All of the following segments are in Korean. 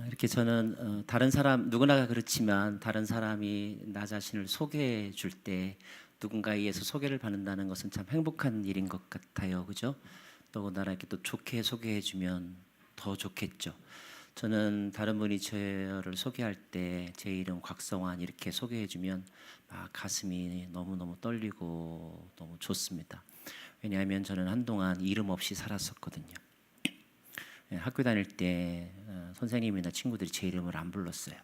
이렇게 저는 다른 사람 누구나가 그렇지만 다른 사람이 나 자신을 소개해 줄 때 누군가에 의해서 소개를 받는다는 것은 참 행복한 일인 것 같아요, 그죠? 더군다나 이렇게 또 좋게 소개해 주면 더 좋겠죠. 저는 다른 분이 저를 소개할 때 제 이름 곽성환 이렇게 소개해 주면 막 가슴이 너무너무 떨리고 너무 좋습니다. 왜냐하면 저는 한동안 이름 없이 살았었거든요. 학교 다닐 때 선생님이나 친구들이 제 이름을 안 불렀어요.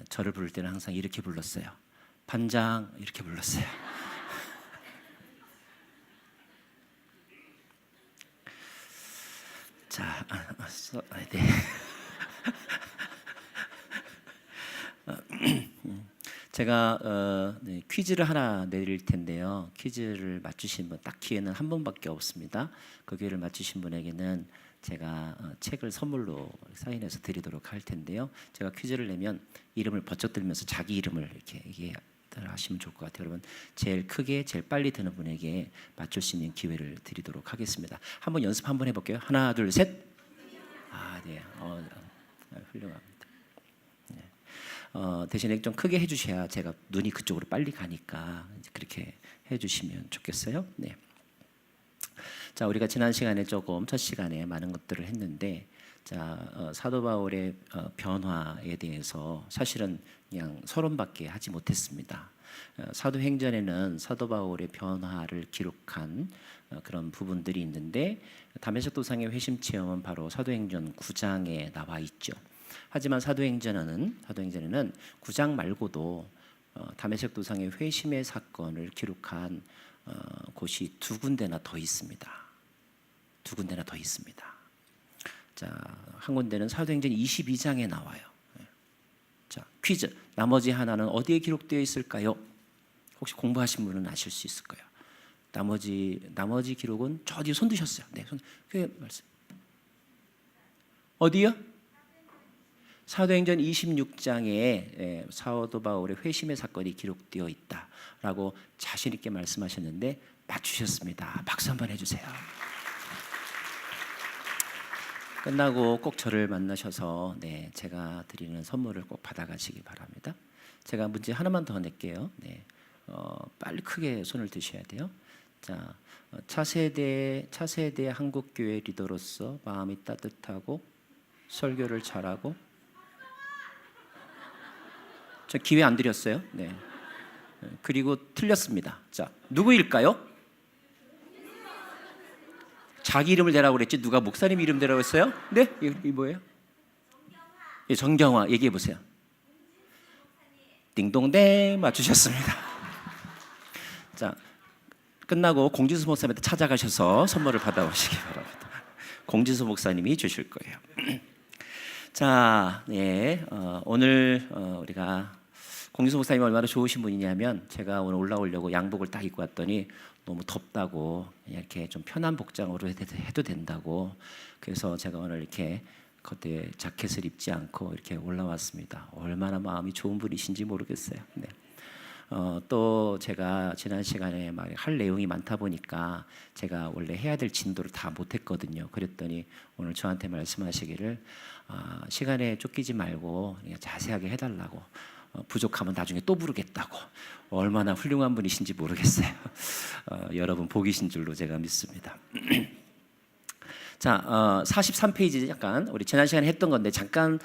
저를 부를 때는 항상 이렇게 불렀어요. 반장 이렇게 불렀어요. 자, 네. 제가 퀴즈를 하나 내릴 텐데요. 퀴즈를 맞추신 분 딱 기회는 한 번밖에 없습니다. 그 기회를 맞추신 분에게는 제가 책을 선물로 사인해서 드리도록 할 텐데요. 제가 퀴즈를 내면 이름을 번쩍 들면서 자기 이름을 이렇게 얘기하시면 좋을 것 같아요. 여러분, 제일 크게 제일 빨리 드는 분에게 맞출 수 있는 기회를 드리도록 하겠습니다. 한번 연습 한번 해볼게요. 하나, 둘, 셋. 네, 훌륭합니다. 대신에 좀 크게 해주셔야 제가 눈이 그쪽으로 빨리 가니까 그렇게 해주시면 좋겠어요. 네. 자, 우리가 지난 시간에 조금 첫 시간에 많은 것들을 했는데, 자, 사도 바울의 변화에 대해서 사실은 그냥 서론밖에 하지 못했습니다. 사도행전에는 사도 바울의 변화를 기록한 그런 부분들이 있는데, 다메섹 도상의 회심 체험은 바로 사도행전 9장에 나와 있죠. 하지만 사도행전에는 9장 말고도 다메섹 도상의 회심의 사건을 기록한 곳이 두 군데나 더 있습니다. 두 군데나 더 있습니다. 자, 한 군데는 사도행전 22장에 나와요. 자, 퀴즈. 나머지 하나는 어디에 기록되어 있을까요? 혹시 공부하신 분은 아실 수 있을 거예요. 나머지 기록은 저 뒤에 손 드셨어요. 네, 그 말씀. 어디요? 사도행전 26장에 사도 바울의 회심의 사건이 기록되어 있다라고 자신 있게 말씀하셨는데 맞추셨습니다. 박수 한번 해주세요. 끝나고 꼭 저를 만나셔서 제가 드리는 선물을 꼭 받아가시기 바랍니다. 제가 문제 하나만 더 낼게요. 빨리 크게 손을 드셔야 돼요. 자, 차세대 한국교회 리더로서 마음이 따뜻하고 설교를 잘하고. 저 기회 안 드렸어요. 네. 그리고 틀렸습니다. 자, 누구일까요? 자기 이름을 대라고 그랬지 누가 목사님 이름 대라고 했어요? 네? 이 뭐예요? 정경화 얘기해 보세요. 띵동댕 맞추셨습니다. 자, 끝나고 공지수 목사님한테 찾아가셔서 선물을 받아오시기 바랍니다. 공지수 목사님이 주실 거예요. 자, 오늘 우리가 공지수 목사님이 얼마나 좋으신 분이냐면 제가 오늘 올라오려고 양복을 딱 입고 왔더니 너무 덥다고 이렇게 좀 편한 복장으로 해도 된다고, 그래서 제가 오늘 이렇게 겉에 자켓을 입지 않고 이렇게 올라왔습니다. 얼마나 마음이 좋은 분이신지 모르겠어요. 네. 또 제가 지난 시간에 막 할 내용이 많다 보니까 제가 원래 해야 될 진도를 다 못했거든요. 그랬더니 오늘 저한테 말씀하시기를 시간에 쫓기지 말고 그냥 자세하게 해달라고, 부족하면 나중에 또 부르겠다고. 얼마나 훌륭한 분이신지 모르겠어요. 여러분 복이신 줄로 제가 믿습니다. 자, 43페이지 잠깐 우리 지난 시간에 했던 건데 잠깐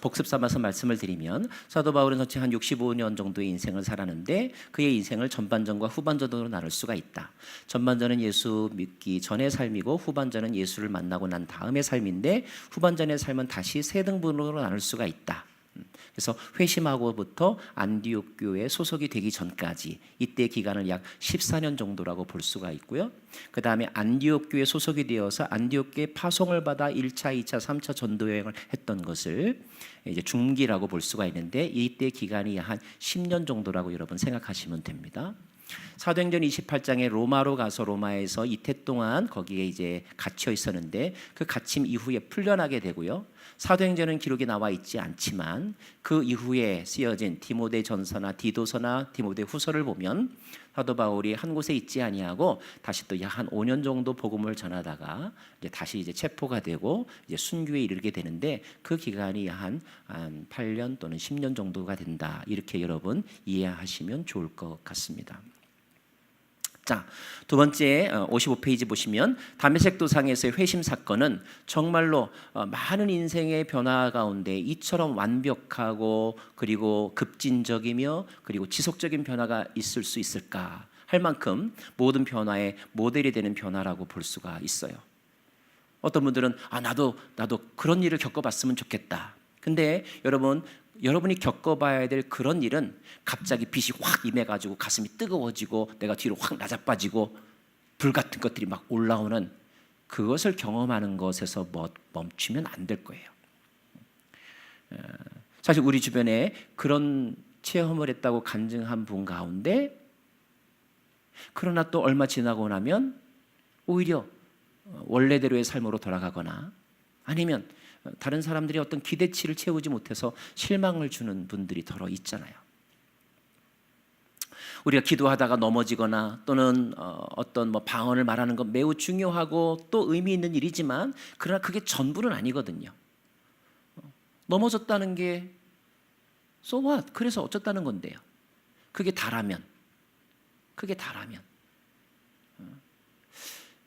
복습 삼아서 말씀을 드리면, 사도 바울은 전체 한 65년 정도의 인생을 살았는데 그의 인생을 전반전과 후반전으로 나눌 수가 있다. 전반전은 예수 믿기 전의 삶이고 후반전은 예수를 만나고 난 다음의 삶인데, 후반전의 삶은 다시 세 등분으로 나눌 수가 있다. 그래서 회심하고부터 안디옥 교회에 소속이 되기 전까지 이때 기간을 약 14년 정도라고 볼 수가 있고요. 그 다음에 안디옥 교회에 소속이 되어서 안디옥 교회 파송을 받아 1차, 2차, 3차 전도 여행을 했던 것을 이제 중기라고 볼 수가 있는데, 이때 기간이 한 10년 정도라고 여러분 생각하시면 됩니다. 사도행전 28장에 로마로 가서 로마에서 이태 동안 거기에 이제 갇혀 있었는데 그 갇힘 이후에 풀려나게 되고요. 사도행전은 기록이 나와 있지 않지만 그 이후에 쓰여진 디모데 전서나 디도서나 디모데 후서를 보면 사도 바울이 한 곳에 있지 아니하고 다시 또 한 5년 정도 복음을 전하다가 이제 다시 이제 체포가 되고 이제 순교에 이르게 되는데 그 기간이 한 8년 또는 10년 정도가 된다. 이렇게 여러분 이해하시면 좋을 것 같습니다. 자, 두 번째 55페이지 보시면 다메섹 도상에서의 회심 사건은 정말로 많은 인생의 변화 가운데 이처럼 완벽하고 그리고 급진적이며 그리고 지속적인 변화가 있을 수 있을까 할 만큼 모든 변화의 모델이 되는 변화라고 볼 수가 있어요. 어떤 분들은 나도 그런 일을 겪어봤으면 좋겠다. 근데 여러분이 겪어봐야 될 그런 일은 갑자기 빛이 확 임해가지고 가슴이 뜨거워지고 내가 뒤로 확 낮아빠지고 불 같은 것들이 막 올라오는 그것을 경험하는 것에서 멈추면 안 될 거예요. 사실 우리 주변에 그런 체험을 했다고 간증한 분 가운데 그러나 또 얼마 지나고 나면 오히려 원래대로의 삶으로 돌아가거나 아니면 다른 사람들이 어떤 기대치를 채우지 못해서 실망을 주는 분들이 더러 있잖아요. 우리가 기도하다가 넘어지거나 또는 어떤 방언을 말하는 건 매우 중요하고 또 의미 있는 일이지만 그러나 그게 전부는 아니거든요. 넘어졌다는 게 so what? 그래서 어쩌다는 건데요. 그게 다라면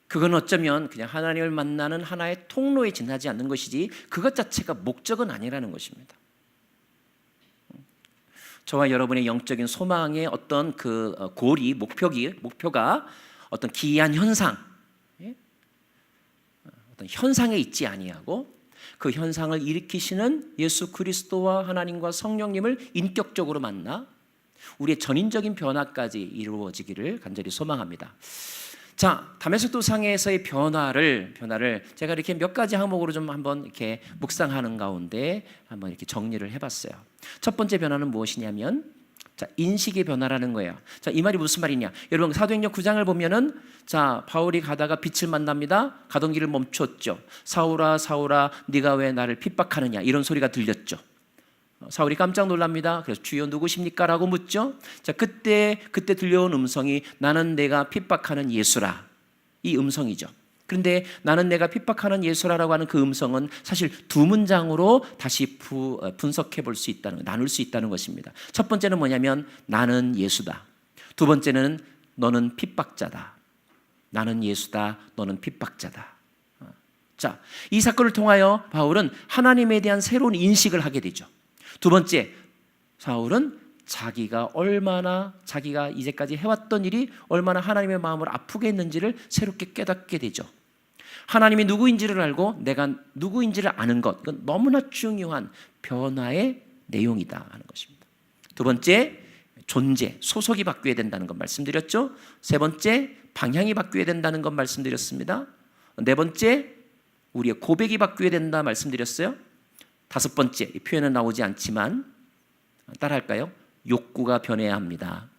그건 어쩌면 그냥 하나님을 만나는 하나의 통로에 지나지 않는 것이지 그것 자체가 목적은 아니라는 것입니다. 저와 여러분의 영적인 소망의 어떤 그 고리, 목표가 어떤 기이한 현상, 어떤 현상에 있지 아니하고 그 현상을 일으키시는 예수 그리스도와 하나님과 성령님을 인격적으로 만나 우리의 전인적인 변화까지 이루어지기를 간절히 소망합니다. 자, 다메섹 도상에서의 변화를 제가 이렇게 몇 가지 항목으로 좀 한번 이렇게 묵상하는 가운데 한번 이렇게 정리를 해봤어요. 첫 번째 변화는 무엇이냐면, 자, 인식의 변화라는 거예요. 자, 이 말이 무슨 말이냐? 여러분 사도행전 9장을 보면은 자, 바울이 가다가 빛을 만납니다. 가던 길을 멈췄죠. 사울아, 사울아, 네가 왜 나를 핍박하느냐? 이런 소리가 들렸죠. 사울이 깜짝 놀랍니다. 그래서 주여 누구십니까? 라고 묻죠. 자, 그때 들려온 음성이 나는 내가 핍박하는 예수라. 이 음성이죠. 그런데 나는 내가 핍박하는 예수라라고 하는 그 음성은 사실 두 문장으로 다시 분석해 볼 수 있다는, 나눌 수 있다는 것입니다. 첫 번째는 뭐냐면 나는 예수다. 두 번째는 너는 핍박자다. 나는 예수다. 너는 핍박자다. 자, 이 사건을 통하여 바울은 하나님에 대한 새로운 인식을 하게 되죠. 두 번째, 사울은 자기가 이제까지 해왔던 일이 얼마나 하나님의 마음을 아프게 했는지를 새롭게 깨닫게 되죠. 하나님이 누구인지를 알고 내가 누구인지를 아는 것, 이건 너무나 중요한 변화의 내용이다 하는 것입니다. 두 번째, 존재, 소속이 바뀌어야 된다는 것 말씀드렸죠. 세 번째, 방향이 바뀌어야 된다는 것 말씀드렸습니다. 네 번째, 우리의 고백이 바뀌어야 된다 말씀드렸어요. 다섯 번째, 이 표현은 나오지 않지만 따라할까요? 욕구가 변해야 합니다.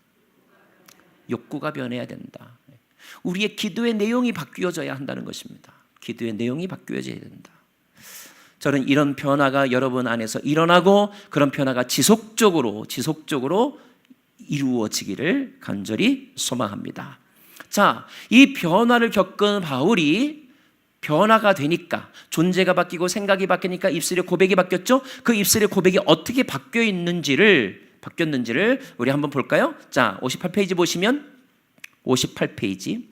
욕구가 변해야 된다. 우리의 기도의 내용이 바뀌어져야 한다는 것입니다. 기도의 내용이 바뀌어져야 된다. 저는 이런 변화가 여러분 안에서 일어나고 그런 변화가 지속적으로 이루어지기를 간절히 소망합니다. 자, 이 변화를 겪은 바울이 변화가 되니까 존재가 바뀌고 생각이 바뀌니까 입술의 고백이 바뀌었죠. 그 입술의 고백이 어떻게 바뀌었는지를 우리 한번 볼까요? 자, 58페이지 보시면 58페이지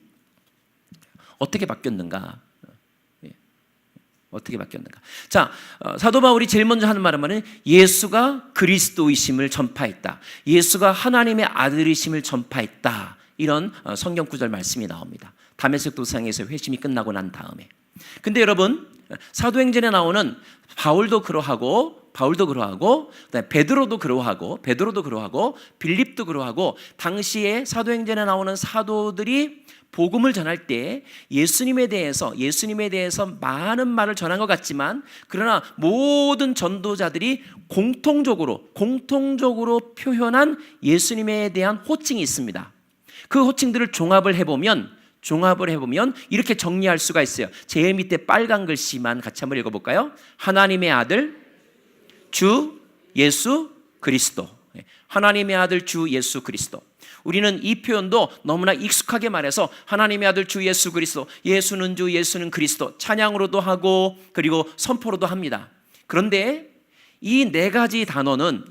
어떻게 바뀌었는가? 어떻게 바뀌었는가? 자, 사도 바울이 제일 먼저 하는 말은 예수가 그리스도이심을 전파했다. 예수가 하나님의 아들이심을 전파했다. 이런 성경 구절 말씀이 나옵니다. 다메섹 도상에서 회심이 끝나고 난 다음에. 근데 여러분 사도행전에 나오는 바울도 그러하고 그다음에 베드로도 그러하고 빌립도 그러하고 당시에 사도행전에 나오는 사도들이 복음을 전할 때 예수님에 대해서 많은 말을 전한 것 같지만 그러나 모든 전도자들이 공통적으로 표현한 예수님에 대한 호칭이 있습니다. 그 호칭들을 종합을 해보면 이렇게 정리할 수가 있어요. 제일 밑에 빨간 글씨만 같이 한번 읽어볼까요? 하나님의 아들 주 예수 그리스도. 하나님의 아들 주 예수 그리스도. 우리는 이 표현도 너무나 익숙하게 말해서 하나님의 아들 주 예수 그리스도, 예수는 주, 예수는 그리스도 찬양으로도 하고 그리고 선포로도 합니다. 그런데 이 네 가지 단어는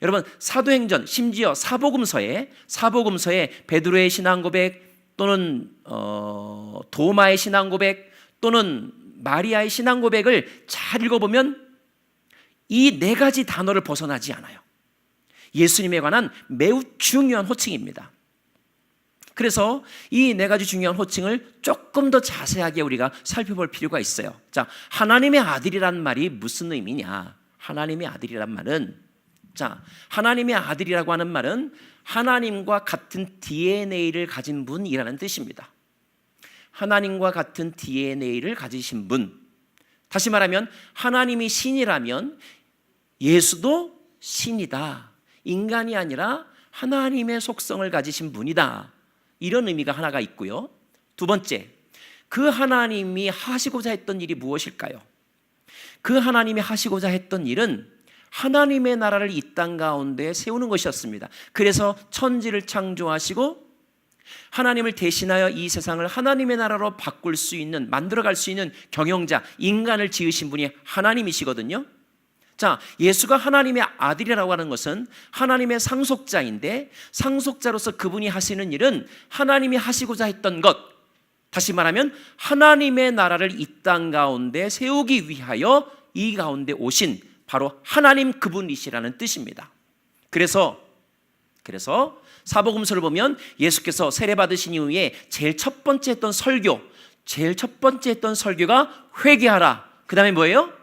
여러분 사도행전 심지어 사복음서에 베드로의 신앙 고백 또는 도마의 신앙 고백 또는 마리아의 신앙 고백을 잘 읽어보면 이 네 가지 단어를 벗어나지 않아요. 예수님에 관한 매우 중요한 호칭입니다. 그래서 이 네 가지 중요한 호칭을 조금 더 자세하게 우리가 살펴볼 필요가 있어요. 자, 하나님의 아들이란 말이 무슨 의미냐? 하나님의 아들이란 말은, 하나님의 아들이라고 하는 말은 하나님과 같은 DNA를 가진 분이라는 뜻입니다. 하나님과 같은 DNA를 가지신 분. 다시 말하면 하나님이 신이라면 예수도 신이다. 인간이 아니라 하나님의 속성을 가지신 분이다. 이런 의미가 하나가 있고요. 두 번째, 그 하나님이 하시고자 했던 일이 무엇일까요? 그 하나님이 하시고자 했던 일은 하나님의 나라를 이 땅 가운데 세우는 것이었습니다. 그래서 천지를 창조하시고 하나님을 대신하여 이 세상을 하나님의 나라로 바꿀 수 있는, 만들어갈 수 있는 경영자, 인간을 지으신 분이 하나님이시거든요. 자, 예수가 하나님의 아들이라고 하는 것은 하나님의 상속자인데, 상속자로서 그분이 하시는 일은 하나님이 하시고자 했던 것, 다시 말하면 하나님의 나라를 이 땅 가운데 세우기 위하여 이 가운데 오신 바로 하나님 그분이시라는 뜻입니다. 그래서 사복음서를 보면 예수께서 세례 받으신 이후에 제일 첫 번째 했던 설교가 회개하라. 그 다음에 뭐예요?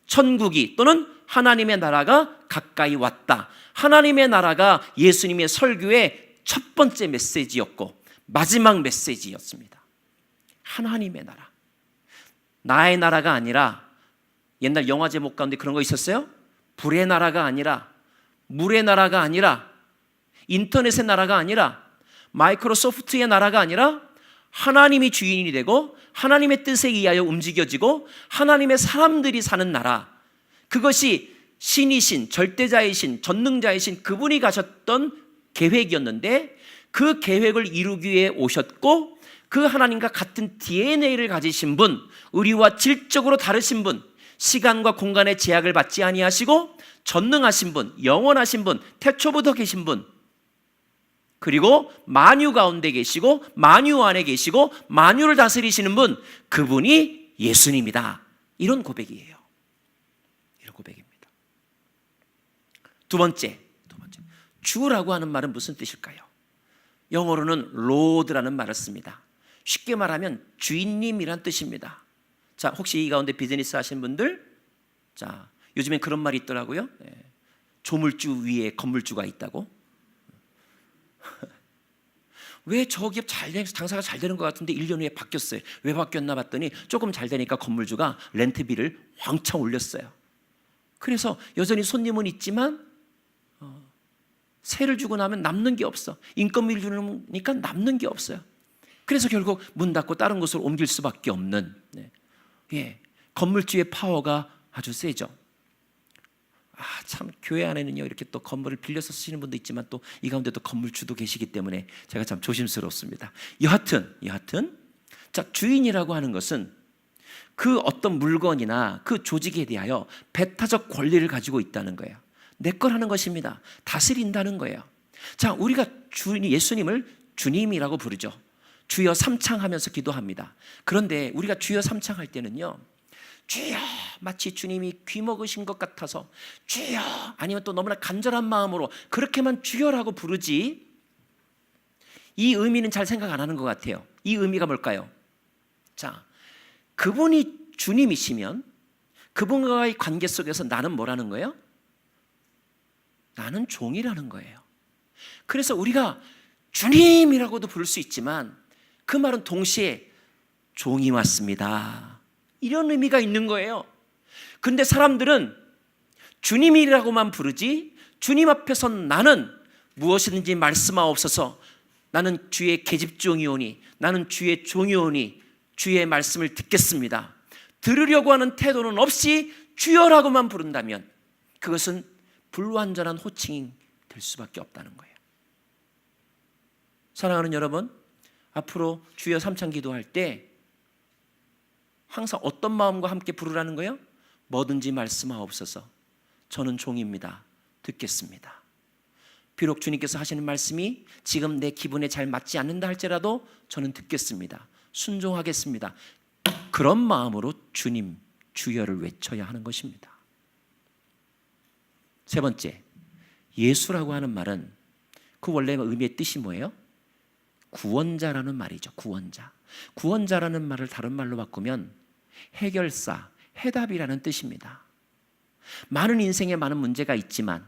천국이 또는 하나님의 나라가 가까이 왔다. 하나님의 나라가 예수님의 설교의 첫 번째 메시지였고 마지막 메시지였습니다. 하나님의 나라. 나의 나라가 아니라, 옛날 영화 제목 가운데 그런 거 있었어요? 불의 나라가 아니라, 물의 나라가 아니라, 인터넷의 나라가 아니라, 마이크로소프트의 나라가 아니라 하나님이 주인이 되고 하나님의 뜻에 의하여 움직여지고 하나님의 사람들이 사는 나라. 그것이 신이신, 절대자이신, 전능자이신 그분이 가셨던 계획이었는데, 그 계획을 이루기 위해 오셨고 그 하나님과 같은 DNA를 가지신 분, 우리와 질적으로 다르신 분, 시간과 공간의 제약을 받지 아니하시고 전능하신 분, 영원하신 분, 태초부터 계신 분, 그리고 만유 가운데 계시고 만유 안에 계시고 만유를 다스리시는 분, 그분이 예수님이다. 이런 고백이에요. 이런 고백입니다. 두 번째, 주라고 하는 말은 무슨 뜻일까요? 영어로는 Lord라는 말을 씁니다. 쉽게 말하면 주인님이란 뜻입니다. 자, 혹시 이 가운데 비즈니스 하시는 분들, 자, 요즘엔 그런 말이 있더라고요. 조물주 위에 건물주가 있다고. 왜 저 기업 장사가 잘 되는 것 같은데 1년 후에 바뀌었어요. 왜 바뀌었나 봤더니 조금 잘 되니까 건물주가 렌트비를 왕창 올렸어요. 그래서 여전히 손님은 있지만 세를 주고 나면 남는 게 없어. 인건비를 주니까 남는 게 없어요. 그래서 결국 문 닫고 다른 곳으로 옮길 수밖에 없는, 건물주의 파워가 아주 세죠. 참, 교회 안에는요 이렇게 또 건물을 빌려서 쓰시는 분도 있지만 또 이 가운데 또 건물주도 계시기 때문에 제가 참 조심스럽습니다. 여하튼 자, 주인이라고 하는 것은 그 어떤 물건이나 그 조직에 대하여 배타적 권리를 가지고 있다는 거예요. 내 거라는 것입니다. 다스린다는 거예요. 자, 우리가 예수님을 주님이라고 부르죠. 주여 삼창하면서 기도합니다. 그런데 우리가 주여 삼창할 때는요, 주여, 마치 주님이 귀 먹으신 것 같아서 주여, 아니면 또 너무나 간절한 마음으로 그렇게만 주여라고 부르지, 이 의미는 잘 생각 안 하는 것 같아요. 이 의미가 뭘까요? 자, 그분이 주님이시면 그분과의 관계 속에서 나는 뭐라는 거예요? 나는 종이라는 거예요. 그래서 우리가 주님이라고도 부를 수 있지만 그 말은 동시에 종이 왔습니다, 이런 의미가 있는 거예요. 그런데 사람들은 주님이라고만 부르지 주님 앞에서 나는 무엇이든지 말씀하옵소서, 나는 주의 계집종이오니, 나는 주의 종이오니 주의 말씀을 듣겠습니다. 들으려고 하는 태도는 없이 주여라고만 부른다면 그것은 불완전한 호칭이 될 수밖에 없다는 거예요. 사랑하는 여러분, 앞으로 주여 삼창 기도할 때 항상 어떤 마음과 함께 부르라는 거예요? 뭐든지 말씀하옵소서. 저는 종입니다. 듣겠습니다. 비록 주님께서 하시는 말씀이 지금 내 기분에 잘 맞지 않는다 할지라도 저는 듣겠습니다. 순종하겠습니다. 그런 마음으로 주님, 주여를 외쳐야 하는 것입니다. 세 번째, 예수라고 하는 말은 그 원래 의미의 뜻이 뭐예요? 구원자라는 말이죠. 구원자. 구원자라는 말을 다른 말로 바꾸면 해결사, 해답이라는 뜻입니다. 많은 인생에 많은 문제가 있지만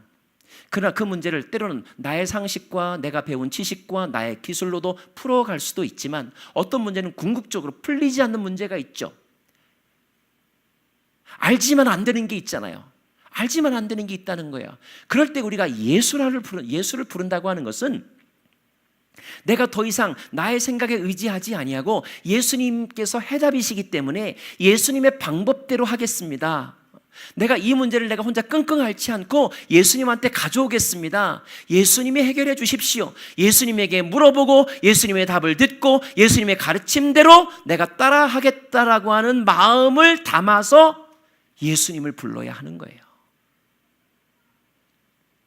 그러나 그 문제를 때로는 나의 상식과 내가 배운 지식과 나의 기술로도 풀어갈 수도 있지만 어떤 문제는 궁극적으로 풀리지 않는 문제가 있죠. 알지만 안 되는 게 있잖아요. 알지만 안 되는 게 있다는 거예요. 그럴 때 우리가 예수를 부른다고 하는 것은 내가 더 이상 나의 생각에 의지하지 아니하고 예수님께서 해답이시기 때문에 예수님의 방법대로 하겠습니다. 내가 이 문제를 내가 혼자 끙끙 앓지 않고 예수님한테 가져오겠습니다. 예수님이 해결해 주십시오. 예수님에게 물어보고 예수님의 답을 듣고 예수님의 가르침대로 내가 따라하겠다라고 하는 마음을 담아서 예수님을 불러야 하는 거예요.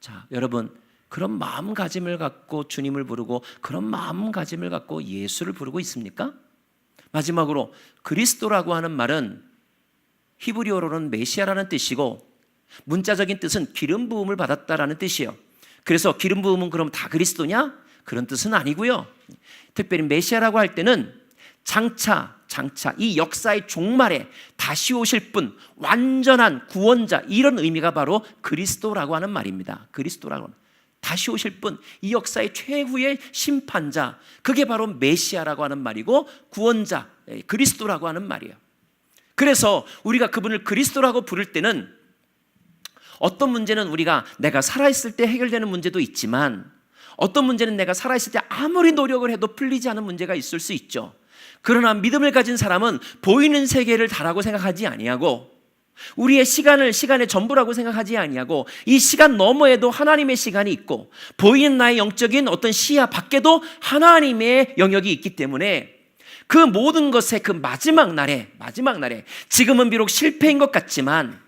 자, 여러분, 그런 마음가짐을 갖고 주님을 부르고 그런 마음가짐을 갖고 예수를 부르고 있습니까? 마지막으로 그리스도라고 하는 말은 히브리어로는 메시아라는 뜻이고 문자적인 뜻은 기름 부음을 받았다라는 뜻이에요. 그래서 기름 부음은 그럼 다 그리스도냐? 그런 뜻은 아니고요. 특별히 메시아라고 할 때는 장차 이 역사의 종말에 다시 오실 분, 완전한 구원자, 이런 의미가 바로 그리스도라고 하는 말입니다. 그리스도라고 하는, 다시 오실 분, 이 역사의 최후의 심판자, 그게 바로 메시아라고 하는 말이고 구원자, 그리스도라고 하는 말이에요. 그래서 우리가 그분을 그리스도라고 부를 때는 어떤 문제는 우리가 내가 살아있을 때 해결되는 문제도 있지만 어떤 문제는 내가 살아있을 때 아무리 노력을 해도 풀리지 않은 문제가 있을 수 있죠. 그러나 믿음을 가진 사람은 보이는 세계를 다라고 생각하지 아니하고 우리의 시간을 시간의 전부라고 생각하지 아니하고 이 시간 너머에도 하나님의 시간이 있고 보이는 나의 영적인 어떤 시야 밖에도 하나님의 영역이 있기 때문에 그 모든 것의 그 마지막 날에 지금은 비록 실패인 것 같지만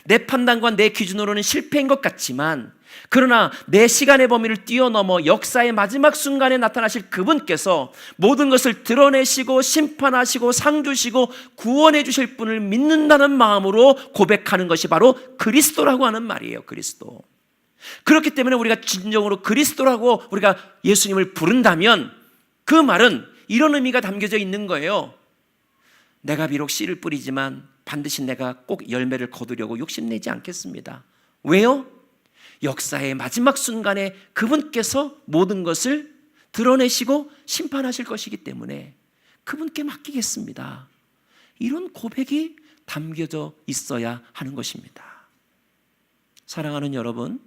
내 판단과 내 기준으로는 실패인 것 같지만 그러나 내 시간의 범위를 뛰어넘어 역사의 마지막 순간에 나타나실 그분께서 모든 것을 드러내시고 심판하시고 상 주시고 구원해 주실 분을 믿는다는 마음으로 고백하는 것이 바로 그리스도라고 하는 말이에요. 그리스도. 그렇기 때문에 우리가 진정으로 그리스도라고 우리가 예수님을 부른다면 그 말은 이런 의미가 담겨져 있는 거예요. 내가 비록 씨를 뿌리지만 반드시 내가 꼭 열매를 거두려고 욕심내지 않겠습니다. 왜요? 역사의 마지막 순간에 그분께서 모든 것을 드러내시고 심판하실 것이기 때문에 그분께 맡기겠습니다. 이런 고백이 담겨져 있어야 하는 것입니다. 사랑하는 여러분,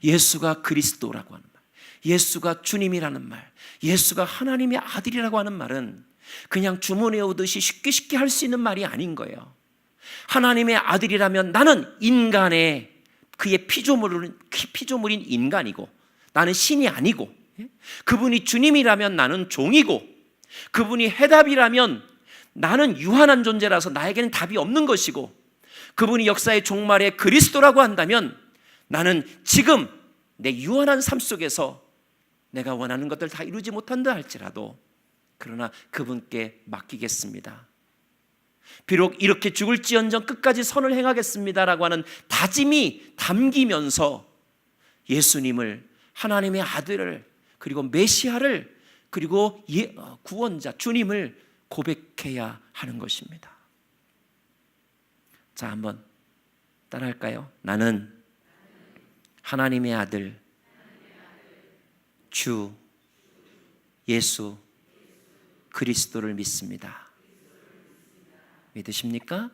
예수가 그리스도라고 하는 말, 예수가 주님이라는 말, 예수가 하나님의 아들이라고 하는 말은 그냥 주문해 오듯이 쉽게 할 수 있는 말이 아닌 거예요. 하나님의 아들이라면 나는 인간의 그의 피조물인 인간이고 나는 신이 아니고 그분이 주님이라면 나는 종이고 그분이 해답이라면 나는 유한한 존재라서 나에게는 답이 없는 것이고 그분이 역사의 종말에 그리스도라고 한다면 나는 지금 내 유한한 삶 속에서 내가 원하는 것들 다 이루지 못한다 할지라도 그러나 그분께 맡기겠습니다. 비록 이렇게 죽을지언정 끝까지 선을 행하겠습니다라고 하는 다짐이 담기면서 예수님을, 하나님의 아들을, 그리고 메시아를, 그리고 구원자 주님을 고백해야 하는 것입니다. 자, 한번 따라할까요? 나는 하나님의 아들 주 예수 그리스도를 믿습니다. 믿으십니까?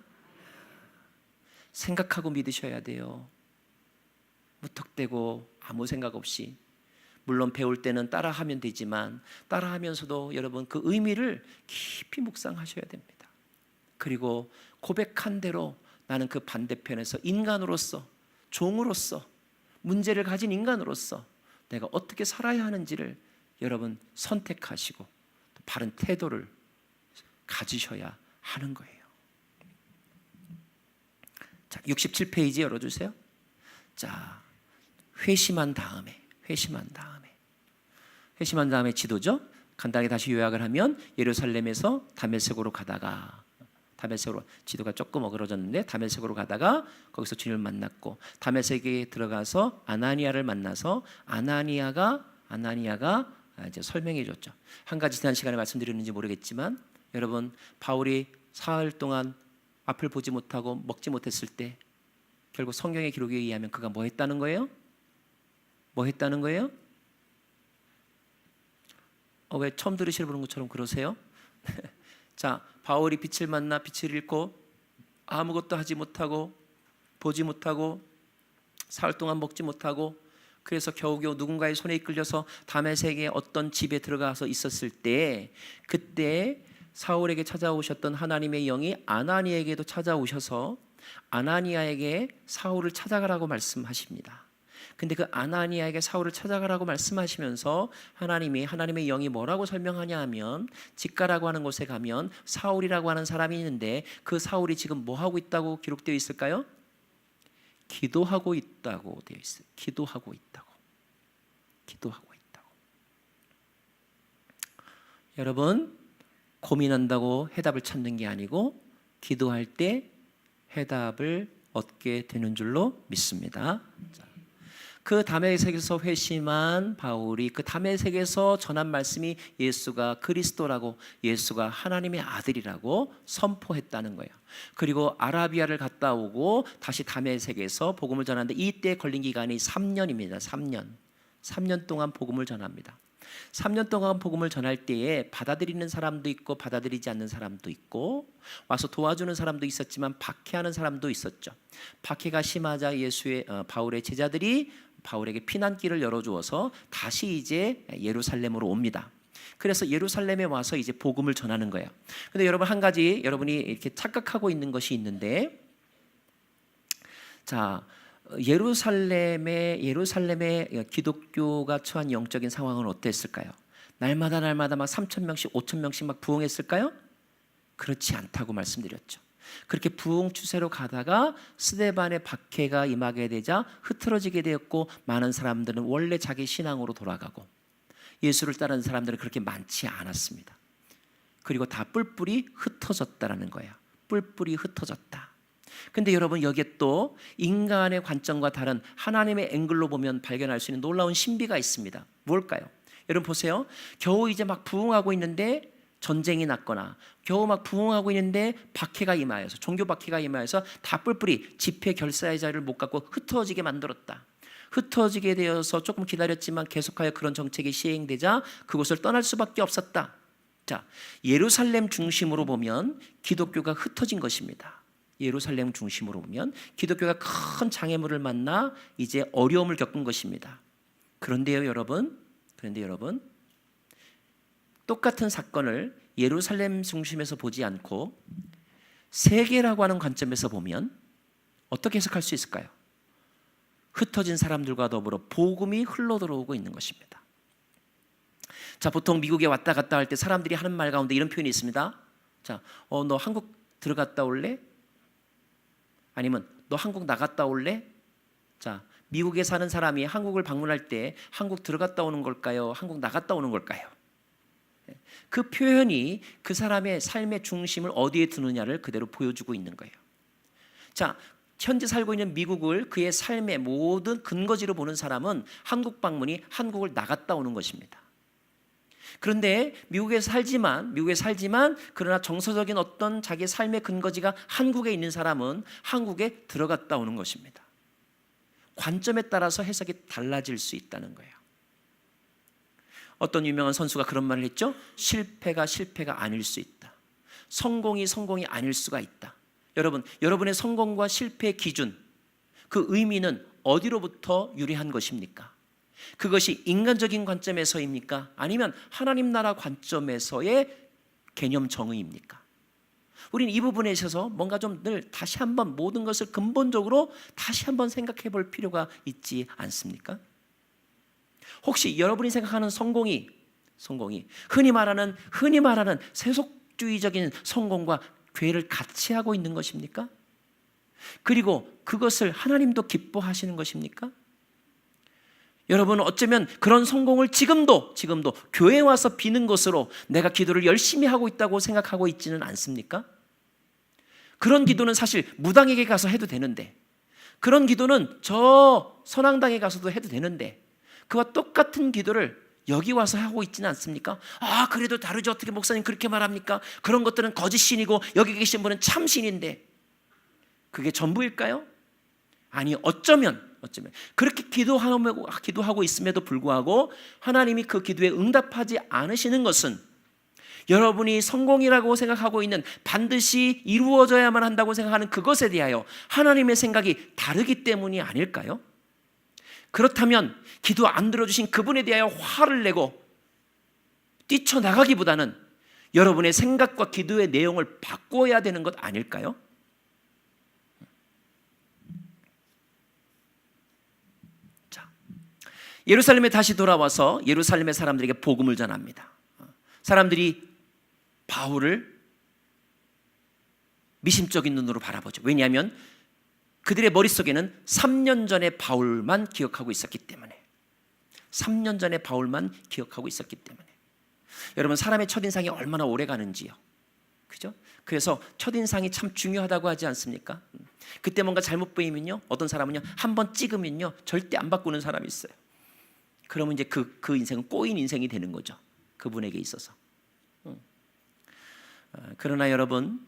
생각하고 믿으셔야 돼요. 무턱대고 아무 생각 없이 물론 배울 때는 따라하면 되지만 따라하면서도 여러분 그 의미를 깊이 묵상하셔야 됩니다. 그리고 고백한 대로 나는 그 반대편에서 인간으로서, 종으로서, 문제를 가진 인간으로서 내가 어떻게 살아야 하는지를 여러분 선택하시고 또 바른 태도를 가지셔야 하는 거예요. 자, 67페이지 열어주세요. 자, 회심한 다음에 지도죠. 간단하게 다시 요약을 하면 예루살렘에서 다메섹으로 가다가, 다메섹으로, 지도가 조금 어그러졌는데 다메섹으로 가다가 거기서 주님을 만났고, 다메섹에 들어가서 아나니아를 만나서 아나니아가 이제 설명해 줬죠. 한 가지 지난 시간에 말씀드렸는지 모르겠지만 여러분, 바울이 사흘 동안 앞을 보지 못하고 먹지 못했을 때 결국 성경의 기록에 의하면 그가 뭐 했다는 거예요? 왜 처음 들으시는 것처럼 그러세요? 자, 바울이 빛을 만나 빛을 잃고 아무것도 하지 못하고 보지 못하고 사흘 동안 먹지 못하고 그래서 겨우겨우 누군가의 손에 이끌려서 다메섹의 어떤 집에 들어가서 있었을 때, 그때 사울에게 찾아오셨던 하나님의 영이 아나니아에게도 찾아오셔서 아나니아에게 사울을 찾아가라고 말씀하십니다. 근데 그 아나니아에게 사울을 찾아가라고 말씀하시면서 하나님의 영이 뭐라고 설명하냐 하면, 직가라고 하는 곳에 가면 사울이라고 하는 사람이 있는데 그 사울이 지금 뭐 하고 있다고 기록되어 있을까요? 기도하고 있다고 되어 있어요. 기도하고 있다고. 여러분, 고민한다고 해답을 찾는 게 아니고 기도할 때 해답을 얻게 되는 줄로 믿습니다. 그 다메섹에서 회심한 바울이 그 다메섹에서 전한 말씀이 예수가 그리스도라고, 예수가 하나님의 아들이라고 선포했다는 거예요. 그리고 아라비아를 갔다 오고 다시 다메섹에서 복음을 전하는데 이때 걸린 기간이 3년입니다. 3년 동안 복음을 전합니다. 3년 동안 복음을 전할 때에 받아들이는 사람도 있고 받아들이지 않는 사람도 있고, 와서 도와주는 사람도 있었지만 박해하는 사람도 있었죠. 박해가 심하자 바울의 제자들이 바울에게 피난길을 열어주어서 다시 이제 예루살렘으로 옵니다. 그래서 예루살렘에 와서 이제 복음을 전하는 거예요. 근데 여러분, 한 가지 여러분이 이렇게 착각하고 있는 것이 있는데, 자, 예루살렘의 기독교가 처한 영적인 상황은 어땠을까요? 날마다 막 3,000명씩 5,000명씩 막 부흥했을까요? 그렇지 않다고 말씀드렸죠. 그렇게 부흥 추세로 가다가 스데반의 박해가 임하게 되자 흐트러지게 되었고, 많은 사람들은 원래 자기 신앙으로 돌아가고 예수를 따르는 사람들은 그렇게 많지 않았습니다. 그리고 다 뿔뿔이 흩어졌다라는 거예요. 뿔뿔이 흩어졌다. 근데 여러분, 여기에 또 인간의 관점과 다른 하나님의 앵글로 보면 발견할 수 있는 놀라운 신비가 있습니다. 뭘까요? 여러분 보세요. 겨우 이제 막 부흥하고 있는데 전쟁이 났거나, 겨우 막 부흥하고 있는데 박해가 임하여서, 종교 박해가 임하여서 다 뿔뿔이 집회 결사의 자리를 못 갖고 흩어지게 만들었다. 흩어지게 되어서 조금 기다렸지만 계속하여 그런 정책이 시행되자 그곳을 떠날 수밖에 없었다. 자, 예루살렘 중심으로 보면 기독교가 흩어진 것입니다. 예루살렘 중심으로 보면 기독교가 큰 장애물을 만나 이제 어려움을 겪은 것입니다. 그런데요 여러분, 똑같은 사건을 예루살렘 중심에서 보지 않고 세계라고 하는 관점에서 보면 어떻게 해석할 수 있을까요? 흩어진 사람들과 더불어 복음이 흘러들어오고 있는 것입니다. 자, 보통 미국에 왔다 갔다 할 때 사람들이 하는 말 가운데 이런 표현이 있습니다. 자, 너 한국 들어갔다 올래? 아니면 너 한국 나갔다 올래? 자, 미국에 사는 사람이 한국을 방문할 때 한국 들어갔다 오는 걸까요? 한국 나갔다 오는 걸까요? 그 표현이 그 사람의 삶의 중심을 어디에 두느냐를 그대로 보여주고 있는 거예요. 자, 현재 살고 있는 미국을 그의 삶의 모든 근거지로 보는 사람은 한국 방문이 한국을 나갔다 오는 것입니다. 그런데 미국에 살지만 그러나 정서적인 어떤 자기의 삶의 근거지가 한국에 있는 사람은 한국에 들어갔다 오는 것입니다. 관점에 따라서 해석이 달라질 수 있다는 거예요. 어떤 유명한 선수가 그런 말을 했죠. 실패가 아닐 수 있다. 성공이 아닐 수가 있다. 여러분, 여러분의 성공과 실패의 기준, 그 의미는 어디로부터 유래한 것입니까? 그것이 인간적인 관점에서입니까? 아니면 하나님 나라 관점에서의 개념 정의입니까? 우리는 이 부분에 있어서 뭔가 좀 늘 다시 한번 모든 것을 근본적으로 다시 한번 생각해 볼 필요가 있지 않습니까? 혹시 여러분이 생각하는 성공이 흔히 말하는 세속주의적인 성공과 괴를 같이 하고 있는 것입니까? 그리고 그것을 하나님도 기뻐하시는 것입니까? 여러분, 어쩌면 그런 성공을 지금도 교회에 와서 비는 것으로 내가 기도를 열심히 하고 있다고 생각하고 있지는 않습니까? 그런 기도는 사실 무당에게 가서 해도 되는데, 그런 기도는 저 선앙당에 가서도 해도 되는데, 그와 똑같은 기도를 여기 와서 하고 있지는 않습니까? 아, 그래도 다르죠. 어떻게 목사님 그렇게 말합니까? 그런 것들은 거짓신이고 여기 계신 분은 참신인데, 그게 전부일까요? 아니, 어쩌면 그렇게 기도하고 있음에도 불구하고 하나님이 그 기도에 응답하지 않으시는 것은 여러분이 성공이라고 생각하고 있는, 반드시 이루어져야만 한다고 생각하는 그것에 대하여 하나님의 생각이 다르기 때문이 아닐까요? 그렇다면 기도 안 들어주신 그분에 대하여 화를 내고 뛰쳐나가기보다는 여러분의 생각과 기도의 내용을 바꿔야 되는 것 아닐까요? 예루살렘에 다시 돌아와서 예루살렘의 사람들에게 복음을 전합니다. 사람들이 바울을 미심적인 눈으로 바라보죠. 왜냐하면 그들의 머릿속에는 3년 전에 바울만 기억하고 있었기 때문에. 3년 전에 바울만 기억하고 있었기 때문에. 여러분, 사람의 첫인상이 얼마나 오래 가는지요. 그죠? 그래서 첫인상이 참 중요하다고 하지 않습니까? 그때 뭔가 잘못 보이면요, 어떤 사람은요, 한번 찍으면요 절대 안 바꾸는 사람이 있어요. 그러면 이제 그 인생은 꼬인 인생이 되는 거죠. 그분에게 있어서. 그러나 여러분,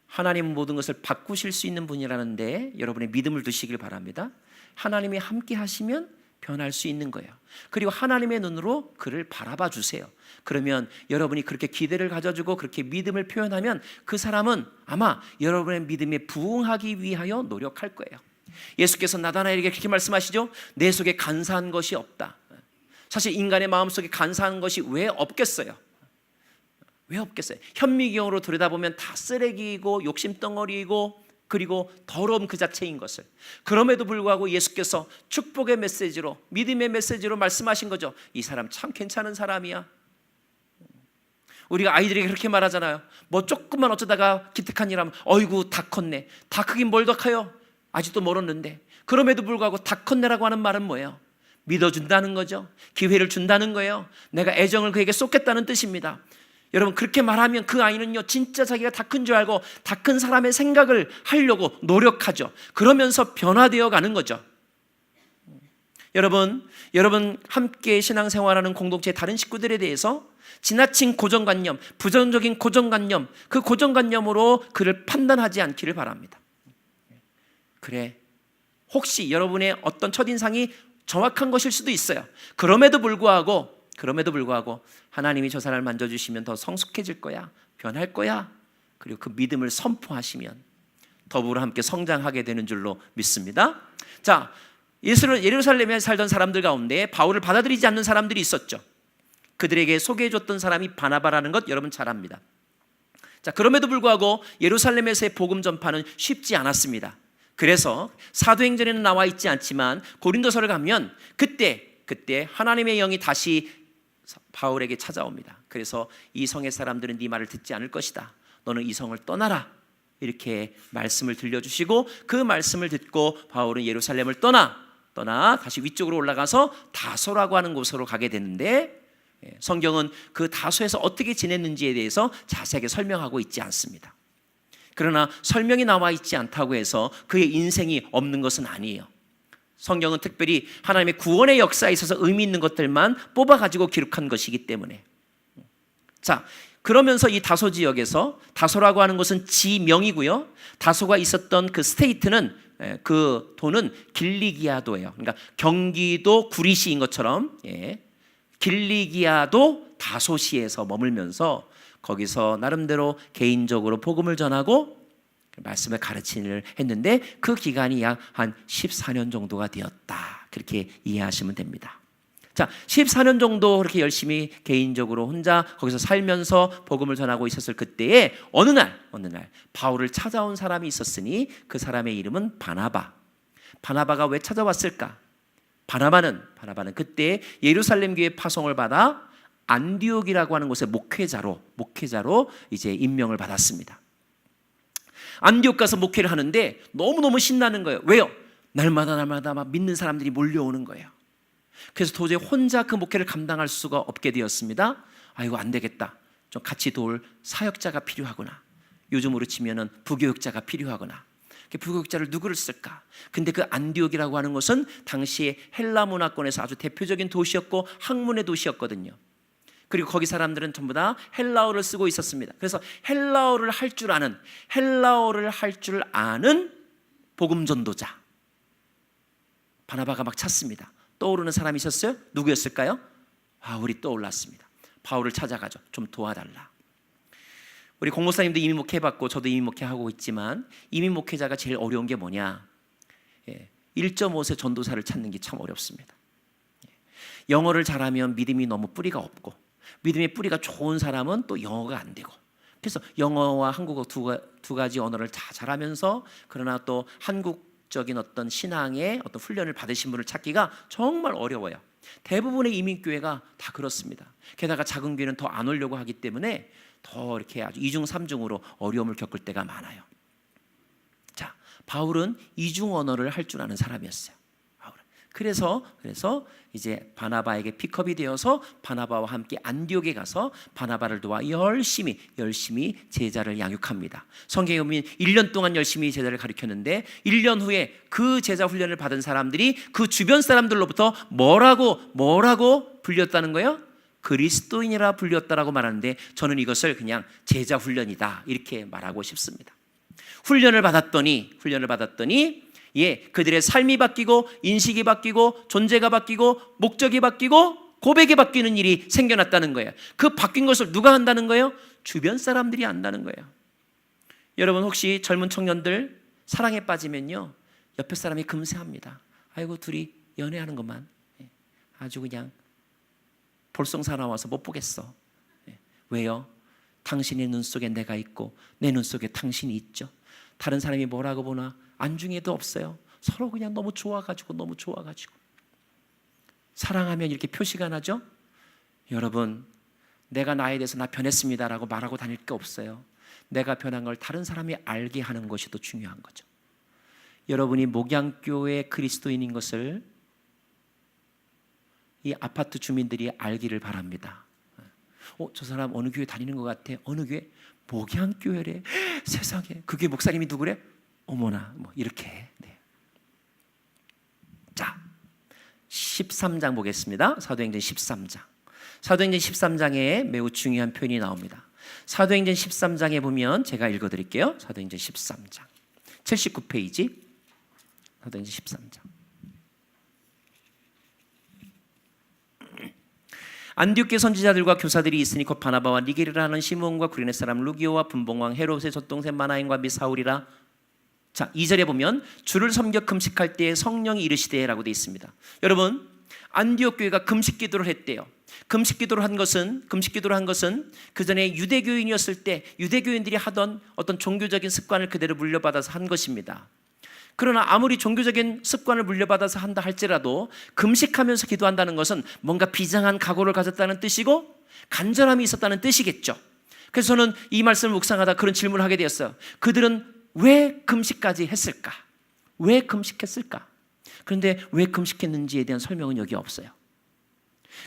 하나님은 모든 것을 바꾸실 수 있는 분이라는데 여러분의 믿음을 두시길 바랍니다. 하나님이 함께 하시면 변할 수 있는 거예요. 그리고 하나님의 눈으로 그를 바라봐 주세요. 그러면 여러분이 그렇게 기대를 가져주고 그렇게 믿음을 표현하면 그 사람은 아마 여러분의 믿음에 부응하기 위하여 노력할 거예요. 예수께서 나다나엘에게 그렇게 말씀하시죠. 내 속에 간사한 것이 없다. 사실 인간의 마음속에 간사한 것이 왜 없겠어요? 왜 없겠어요? 현미경으로 들여다보면 다 쓰레기이고 욕심덩어리이고 그리고 더러움 그 자체인 것을. 그럼에도 불구하고 예수께서 축복의 메시지로, 믿음의 메시지로 말씀하신 거죠. 이 사람 참 괜찮은 사람이야. 우리가 아이들에게 그렇게 말하잖아요. 뭐 조금만 어쩌다가 기특한 일 하면 어이구 다 컸네. 다 크긴 뭘 더 커요? 아직도 멀었는데. 그럼에도 불구하고 다 컸네라고 하는 말은 뭐예요? 믿어준다는 거죠. 기회를 준다는 거예요. 내가 애정을 그에게 쏟겠다는 뜻입니다. 여러분, 그렇게 말하면 그 아이는요 진짜 자기가 다 큰 줄 알고 다 큰 사람의 생각을 하려고 노력하죠. 그러면서 변화되어 가는 거죠. 여러분 함께 신앙생활하는 공동체의 다른 식구들에 대해서 지나친 고정관념, 부정적인 고정관념, 그 고정관념으로 그를 판단하지 않기를 바랍니다. 그래, 혹시 여러분의 어떤 첫인상이 정확한 것일 수도 있어요. 그럼에도 불구하고 하나님이 저 사람을 만져주시면 더 성숙해질 거야, 변할 거야. 그리고 그 믿음을 선포하시면 더불어 함께 성장하게 되는 줄로 믿습니다. 자, 예루살렘에 살던 사람들 가운데 바울을 받아들이지 않는 사람들이 있었죠. 그들에게 소개해줬던 사람이 바나바라는 것 여러분 잘 압니다. 자, 그럼에도 불구하고 예루살렘에서의 복음 전파는 쉽지 않았습니다. 그래서 사도행전에는 나와 있지 않지만 고린도서를 가면 그때 하나님의 영이 다시 바울에게 찾아옵니다. 그래서 이 성의 사람들은 네 말을 듣지 않을 것이다. 너는 이 성을 떠나라. 이렇게 말씀을 들려주시고 그 말씀을 듣고 바울은 예루살렘을 떠나 다시 위쪽으로 올라가서 다소라고 하는 곳으로 가게 되는데, 성경은 그 다소에서 어떻게 지냈는지에 대해서 자세하게 설명하고 있지 않습니다. 그러나 설명이 나와 있지 않다고 해서 그의 인생이 없는 것은 아니에요. 성경은 특별히 하나님의 구원의 역사에 있어서 의미 있는 것들만 뽑아가지고 기록한 것이기 때문에. 자, 그러면서 이 다소 지역에서, 다소라고 하는 것은 지명이고요, 다소가 있었던 그 스테이트는, 그 도는 길리기아도예요. 그러니까 경기도 구리시인 것처럼 길리기아도 다소시에서 머물면서 거기서 나름대로 개인적으로 복음을 전하고 말씀을 가르치는 했는데 그 기간이 약 한 14년 정도가 되었다. 그렇게 이해하시면 됩니다. 자, 14년 정도 그렇게 열심히 개인적으로 혼자 거기서 살면서 복음을 전하고 있었을 그때에 어느 날 바울을 찾아온 사람이 있었으니 그 사람의 이름은 바나바. 바나바가 왜 찾아왔을까? 바나바는 그때 예루살렘 교회 파송을 받아 안디옥이라고 하는 곳의 목회자로 이제 임명을 받았습니다. 안디옥 가서 목회를 하는데 너무너무 신나는 거예요. 왜요? 날마다 막 믿는 사람들이 몰려오는 거예요. 그래서 도저히 혼자 그 목회를 감당할 수가 없게 되었습니다. 아이고, 안 되겠다. 좀 같이 도울 사역자가 필요하구나. 요즘으로 치면은 부교육자가 필요하구나. 부교육자를 누구를 쓸까? 근데 그 안디옥이라고 하는 곳은 당시에 헬라 문화권에서 아주 대표적인 도시였고 학문의 도시였거든요. 그리고 거기 사람들은 전부 다 헬라어를 쓰고 있었습니다. 그래서 헬라어를 할 줄 아는 복음 전도자 바나바가 막 찾습니다. 떠오르는 사람이 있었어요? 누구였을까요? 바울이 떠올랐습니다. 바울을 찾아가죠. 좀 도와달라. 우리 공목사님도 이미 목회해봤고 저도 이미 목회하고 있지만 이미 목회자가 제일 어려운 게 뭐냐? 1.5세 전도사를 찾는 게 참 어렵습니다. 영어를 잘하면 믿음이 너무 뿌리가 없고 믿음의 뿌리가 좋은 사람은 또 영어가 안 되고, 그래서 영어와 한국어 두 가지 언어를 다 잘하면서 그러나 또 한국적인 어떤 신앙의 어떤 훈련을 받으신 분을 찾기가 정말 어려워요. 대부분의 이민교회가 다 그렇습니다. 게다가 작은 교회는 더 안 오려고 하기 때문에 더 이렇게 아주 이중 삼중으로 어려움을 겪을 때가 많아요. 자, 바울은 이중 언어를 할 줄 아는 사람이었어요. 그래서 이제 바나바에게 픽업이 되어서 바나바와 함께 안디옥에 가서 바나바를 도와 열심히 제자를 양육합니다. 성경에 보면 1년 동안 열심히 제자를 가르쳤는데 1년 후에 그 제자 훈련을 받은 사람들이 그 주변 사람들로부터 뭐라고 불렸다는 거예요? 그리스도인이라 불렸다라고 말하는데 저는 이것을 그냥 제자 훈련이다 이렇게 말하고 싶습니다. 훈련을 받았더니 그들의 삶이 바뀌고 인식이 바뀌고 존재가 바뀌고 목적이 바뀌고 고백이 바뀌는 일이 생겨났다는 거예요. 그 바뀐 것을 누가 한다는 거예요? 주변 사람들이 한다는 거예요. 여러분 혹시 젊은 청년들 사랑에 빠지면요 옆에 사람이 금세합니다. 아이고 둘이 연애하는 것만 아주 그냥 볼썽사 나와서 못 보겠어. 왜요? 당신의 눈 속에 내가 있고 내 눈 속에 당신이 있죠. 다른 사람이 뭐라고 보나 안중에도 없어요. 서로 그냥 너무 좋아가지고 사랑하면 이렇게 표시가 나죠. 여러분, 내가 나에 대해서 나 변했습니다라고 말하고 다닐 게 없어요. 내가 변한 걸 다른 사람이 알게 하는 것이 더 중요한 거죠. 여러분이 목양교회 그리스도인인 것을 이 아파트 주민들이 알기를 바랍니다. 저 사람 어느 교회 다니는 것 같아. 어느 교회? 목양교회래. 세상에, 그게 목사님이 누구래? 어머나, 뭐 이렇게. 네. 자, 13장 보겠습니다. 사도행전 13장. 사도행전 13장에 매우 중요한 표현이 나옵니다. 사도행전 13장에 보면 제가 읽어드릴게요. 사도행전 13장 79페이지. 사도행전 13장. 안디옥 선지자들과 교사들이 있으니 곧 바나바와 니게르라 하는 시몬과 구레네 사람 루기오와 분봉왕 헤롯의 젖동생 마나인과 및 사울이라. 자, 2절에 보면 주를 섬겨 금식할 때에 성령이 이르시되라고 되어 있습니다. 여러분, 안디옥 교회가 금식 기도를 했대요. 금식 기도를 한 것은 그 전에 유대교인이었을 때 유대교인들이 하던 어떤 종교적인 습관을 그대로 물려받아서 한 것입니다. 그러나 아무리 종교적인 습관을 물려받아서 한다 할지라도 금식하면서 기도한다는 것은 뭔가 비장한 각오를 가졌다는 뜻이고 간절함이 있었다는 뜻이겠죠. 그래서 저는 이 말씀을 묵상하다 그런 질문을 하게 되었어요. 그들은 왜 금식까지 했을까? 왜 금식했을까? 그런데 왜 금식했는지에 대한 설명은 여기 없어요.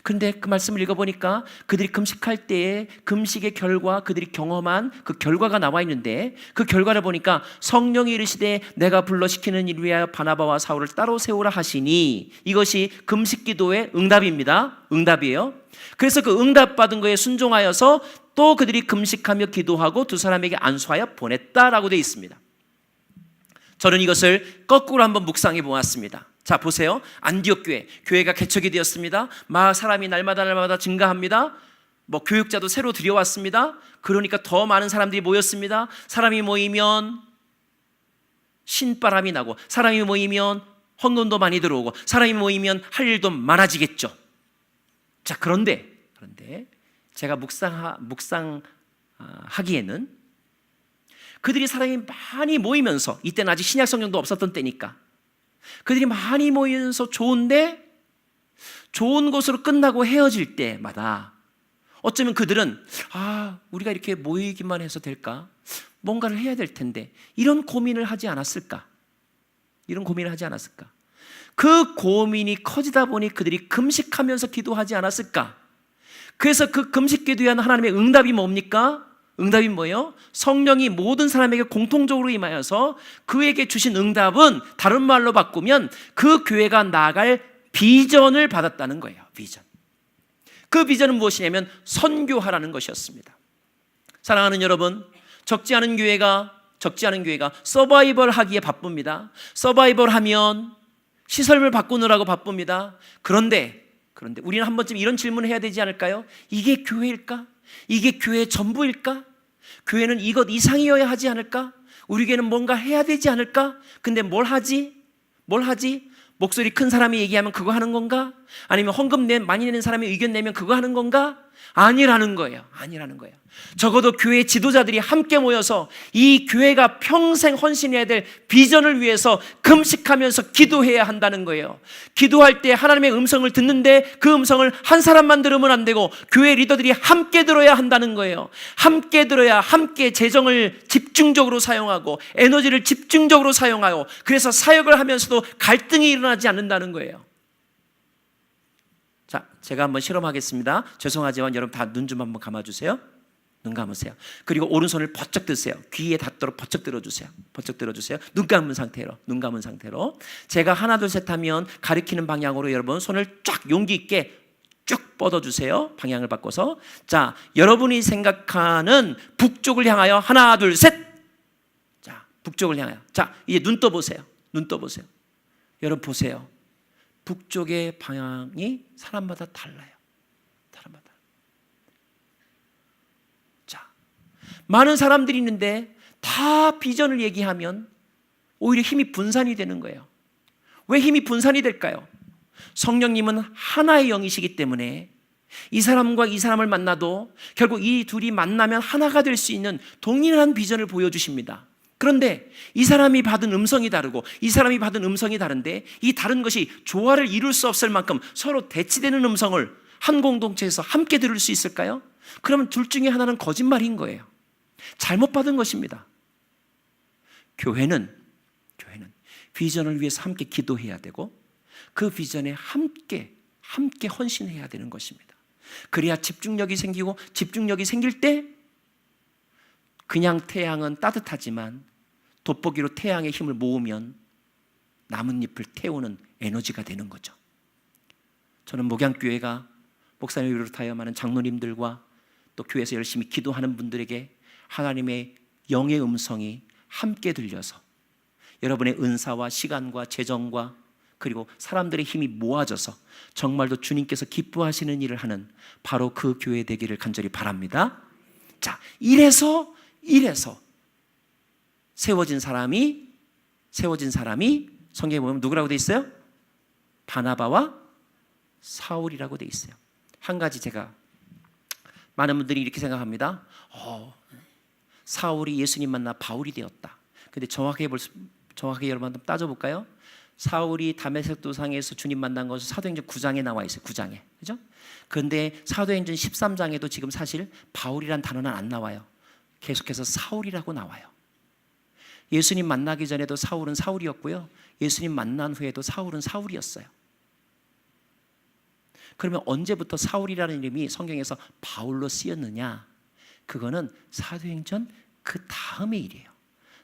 그런데 그 말씀을 읽어보니까 그들이 금식할 때에 금식의 결과, 그들이 경험한 그 결과가 나와 있는데 그 결과를 보니까 성령이 이르시되 내가 불러 시키는 일 위하여 바나바와 사울을 따로 세우라 하시니, 이것이 금식 기도의 응답입니다. 응답이에요. 그래서 그 응답받은 거에 순종하여서 또 그들이 금식하며 기도하고 두 사람에게 안수하여 보냈다라고 되어 있습니다. 저는 이것을 거꾸로 한번 묵상해 보았습니다. 자, 보세요. 안디옥 교회가 개척이 되었습니다. 사람이 날마다 증가합니다. 교육자도 새로 들여왔습니다. 그러니까 더 많은 사람들이 모였습니다. 사람이 모이면 신바람이 나고, 사람이 모이면 헌돈도 많이 들어오고, 사람이 모이면 할 일도 많아지겠죠. 자, 그런데 제가 묵상하기에는 그들이 사람이 많이 모이면서, 이때는 아직 신약 성경도 없었던 때니까 그들이 많이 모이면서 좋은데 좋은 곳으로 끝나고 헤어질 때마다 어쩌면 그들은 우리가 이렇게 모이기만 해서 될까? 뭔가를 해야 될 텐데, 이런 고민을 하지 않았을까? 그 고민이 커지다 보니 그들이 금식하면서 기도하지 않았을까? 그래서 그 금식 기도에 대한 하나님의 응답이 뭡니까? 응답이 뭐예요? 성령이 모든 사람에게 공통적으로 임하여서 그에게 주신 응답은, 다른 말로 바꾸면 그 교회가 나아갈 비전을 받았다는 거예요. 비전. 그 비전은 무엇이냐면 선교하라는 것이었습니다. 사랑하는 여러분, 적지 않은 교회가 서바이벌 하기에 바쁩니다. 서바이벌 하면 시설물 바꾸느라고 바쁩니다. 그런데 우리는 한 번쯤 이런 질문을 해야 되지 않을까요? 이게 교회일까? 이게 교회의 전부일까? 교회는 이것 이상이어야 하지 않을까? 우리 교회는 뭔가 해야 되지 않을까? 근데 뭘 하지? 목소리 큰 사람이 얘기하면 그거 하는 건가? 아니면 헌금 많이 내는 사람이 의견 내면 그거 하는 건가? 아니라는 거예요. 적어도 교회 지도자들이 함께 모여서 이 교회가 평생 헌신해야 될 비전을 위해서 금식하면서 기도해야 한다는 거예요. 기도할 때 하나님의 음성을 듣는데 그 음성을 한 사람만 들으면 안 되고 교회 리더들이 함께 들어야 한다는 거예요. 함께 들어야 함께 재정을 집중적으로 사용하고 에너지를 집중적으로 사용하고, 그래서 사역을 하면서도 갈등이 일어나지 않는다는 거예요. 자, 제가 한번 실험하겠습니다. 죄송하지만 여러분 다 눈 좀 한번 감아주세요. 눈 감으세요. 그리고 오른손을 번쩍 드세요. 귀에 닿도록 번쩍 들어주세요. 눈 감은 상태로. 제가 하나 둘 셋 하면 가리키는 방향으로 여러분 손을 쫙 용기 있게 쭉 뻗어주세요. 방향을 바꿔서. 자, 여러분이 생각하는 북쪽을 향하여 하나 둘 셋. 자, 북쪽을 향하여. 자, 이제 눈 떠보세요. 여러분 보세요. 북쪽의 방향이 사람마다 달라요. 자, 많은 사람들이 있는데 다 비전을 얘기하면 오히려 힘이 분산이 되는 거예요. 왜 힘이 분산이 될까요? 성령님은 하나의 영이시기 때문에 이 사람과 이 사람을 만나도 결국 이 둘이 만나면 하나가 될 수 있는 동일한 비전을 보여주십니다. 그런데 이 사람이 받은 음성이 다르고 이 사람이 받은 음성이 다른데, 이 다른 것이 조화를 이룰 수 없을 만큼 서로 대치되는 음성을 한 공동체에서 함께 들을 수 있을까요? 그러면 둘 중에 하나는 거짓말인 거예요. 잘못 받은 것입니다. 교회는 비전을 위해서 함께 기도해야 되고 그 비전에 함께 헌신해야 되는 것입니다. 그래야 집중력이 생기고, 집중력이 생길 때 그냥 태양은 따뜻하지만 돋보기로 태양의 힘을 모으면 나뭇잎을 태우는 에너지가 되는 거죠. 저는 목양교회가 목사님을 비롯하여 많은 장로님들과 또 교회에서 열심히 기도하는 분들에게 하나님의 영의 음성이 함께 들려서 여러분의 은사와 시간과 재정과 그리고 사람들의 힘이 모아져서 정말로 주님께서 기뻐하시는 일을 하는 바로 그 교회 되기를 간절히 바랍니다. 자, 이래서 세워진 사람이 성경에 보면 누구라고 돼 있어요? 바나바와 사울이라고 돼 있어요. 한 가지 제가, 많은 분들이 이렇게 생각합니다. 사울이 예수님 만나 바울이 되었다. 근데 정확하게 여러분 한번 따져볼까요? 사울이 다메섹 도상에서 주님 만난 것은 사도행전 9장에 나와 있어요. 9장에. 그죠? 그런데 사도행전 13장에도 지금 사실 바울이란 단어는 안 나와요. 계속해서 사울이라고 나와요. 예수님 만나기 전에도 사울은 사울이었고요. 예수님 만난 후에도 사울은 사울이었어요. 그러면 언제부터 사울이라는 이름이 성경에서 바울로 쓰였느냐? 그거는 사도행전 그 다음의 일이에요.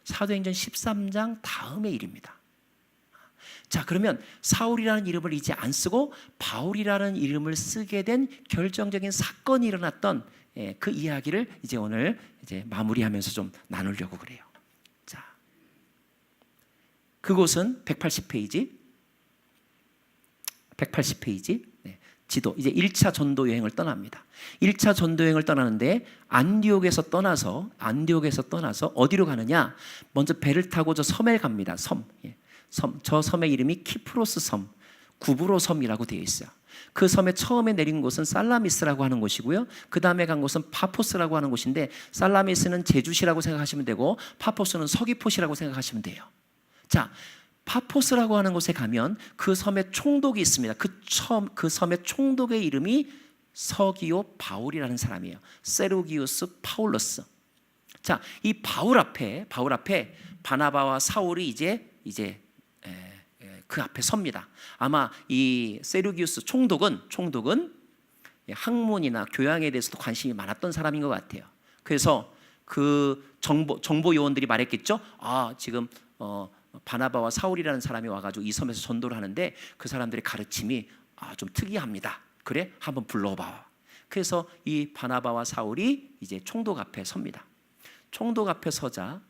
사도행전 13장 다음의 일입니다. 자, 그러면 사울이라는 이름을 이제 안 쓰고 바울이라는 이름을 쓰게 된 결정적인 사건이 일어났던 그 이야기를 이제 오늘 이제 마무리하면서 좀 나누려고 그래요. 자, 그곳은 180페이지 지도, 이제 1차 전도 여행을 떠납니다. 1차 전도 여행을 떠나는데 안디옥에서 떠나서 어디로 가느냐? 먼저 배를 타고 저 섬에 갑니다. 섬. 저 섬의 이름이 키프로스 섬, 구브로 섬이라고 되어 있어요. 그 섬에 처음에 내린 곳은 살라미스라고 하는 곳이고요. 그 다음에 간 곳은 파포스라고 하는 곳인데, 살라미스는 제주시라고 생각하시면 되고 파포스는 서귀포시라고 생각하시면 돼요. 자, 파포스라고 하는 곳에 가면 그 섬에 총독이 있습니다. 그 섬의 총독의 이름이 서기오 바울이라는 사람이에요. 세루기우스 파울러스. 자, 이 바울 앞에 바나바와 사울이 이제 그 앞에 섭니다. 아마 이 세루기우스 총독은 학문이나 교양에 대해서도 관심이 많았던 사람인 것 같아요. 그래서 그 정보 요원들이 말했겠죠. 지금 바나바와 사울이라는 사람이 와가지고 이 섬에서 전도를 하는데 그 사람들의 가르침이 좀 특이합니다. 그래? 한번 불러봐. 그래서 이 바나바와 사울이 이제 총독 앞에 섭니다. 총독 앞에 서자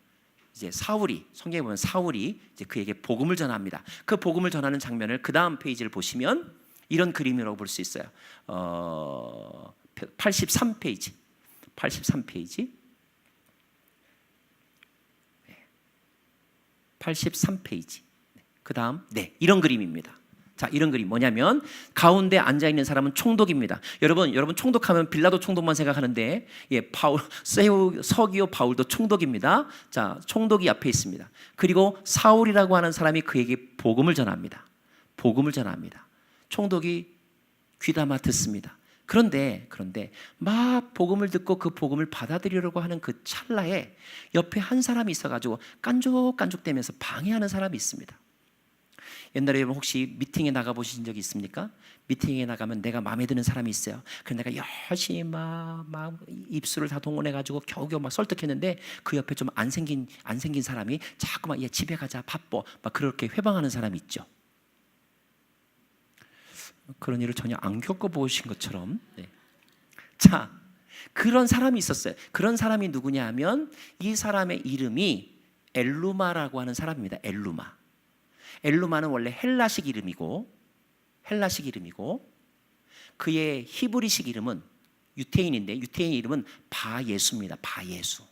이제 성경에 보면 사울이 이제 그에게 복음을 전합니다. 그 복음을 전하는 장면을 그 다음 페이지를 보시면 이런 그림이라고 볼 수 있어요. 83페이지. 그 다음 이런 그림입니다. 자, 이런 그림 뭐냐면 가운데 앉아 있는 사람은 총독입니다. 여러분 총독하면 빌라도 총독만 생각하는데 서기오 바울도 총독입니다. 자, 총독이 앞에 있습니다. 그리고 사울이라고 하는 사람이 그에게 복음을 전합니다. 총독이 귀담아 듣습니다. 그런데 막 복음을 듣고 그 복음을 받아들이려고 하는 그 찰나에 옆에 한 사람이 있어가지고 깐족깐족대면서 방해하는 사람이 있습니다. 옛날에 여러분 혹시 미팅에 나가보신 적이 있습니까? 미팅에 나가면 내가 마음에 드는 사람이 있어요. 그래서 내가 열심히 막 입술을 다 동원해가지고 겨우겨우 막 설득했는데 그 옆에 좀 안 생긴 사람이 자꾸만 얘 집에 가자 바빠 막 그렇게 회방하는 사람이 있죠. 그런 일을 전혀 안 겪어보신 것처럼. 자, 그런 사람이 있었어요. 그런 사람이 누구냐 하면 이 사람의 이름이 엘루마라고 하는 사람입니다. 엘루마는 원래 헬라식 이름이고 그의 히브리식 이름은 유태인인데 유태인 이름은 바예수입니다. 바예수.